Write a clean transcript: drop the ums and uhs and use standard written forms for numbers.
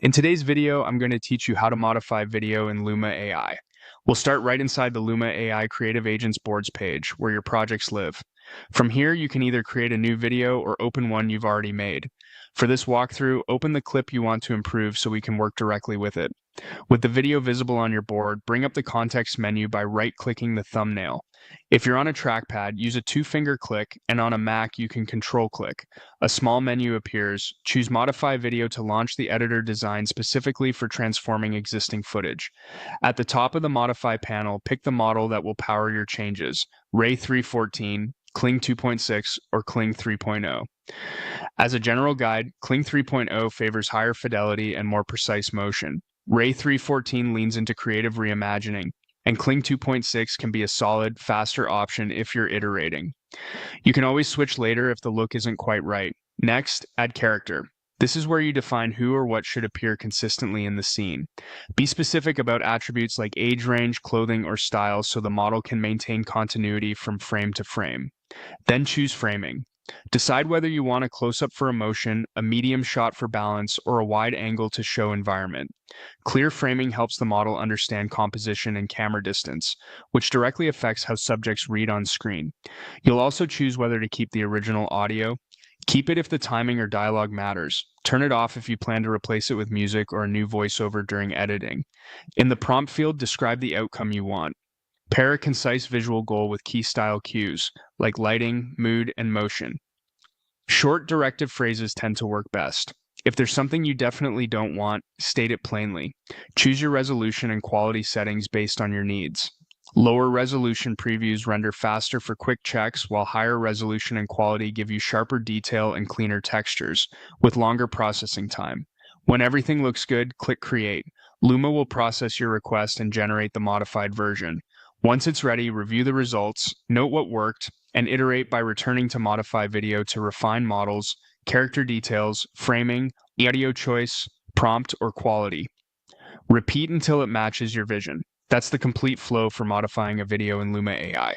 In today's video, I'm going to teach you how to modify video in Luma AI. We'll start right inside the Luma AI Creative Agents boards page, where your projects live. From here, you can either create a new video or open one you've already made. For this walkthrough, open the clip you want to improve so we can work directly with it. With the video visible on your board, bring up the context menu by right-clicking the thumbnail. If you're on a trackpad, use a two-finger click, and on a Mac, you can control-click. A small menu appears. Choose Modify Video to launch the editor designed specifically for transforming existing footage. At the top of the Modify panel, pick the model that will power your changes: Ray 314, Kling 2.6, or Kling 3.0. As a general guide, Kling 3.0 favors higher fidelity and more precise motion. Ray 314 leans into creative reimagining, and Kling 2.6 can be a solid, faster option if you're iterating. You can always switch later if the look isn't quite right. Next, add character. This is where you define who or what should appear consistently in the scene. Be specific about attributes like age range, clothing, or style so the model can maintain continuity from frame to frame. Then choose framing. Decide whether you want a close-up for emotion, a medium shot for balance, or a wide angle to show environment. Clear framing helps the model understand composition and camera distance, which directly affects how subjects read on screen. You'll also choose whether to keep the original audio. Keep it if the timing or dialogue matters. Turn it off if you plan to replace it with music or a new voiceover during editing. In the prompt field, describe the outcome you want. Pair a concise visual goal with key style cues, like lighting, mood, and motion. Short, directive phrases tend to work best. If there's something you definitely don't want, state it plainly. Choose your resolution and quality settings based on your needs. Lower resolution previews render faster for quick checks, while higher resolution and quality give you sharper detail and cleaner textures, with longer processing time. When everything looks good, click Create. Luma will process your request and generate the modified version. Once it's ready, review the results, note what worked, and iterate by returning to Modify Video to refine models, character details, framing, audio choice, prompt, or quality. Repeat until it matches your vision. That's the complete flow for modifying a video in Luma AI.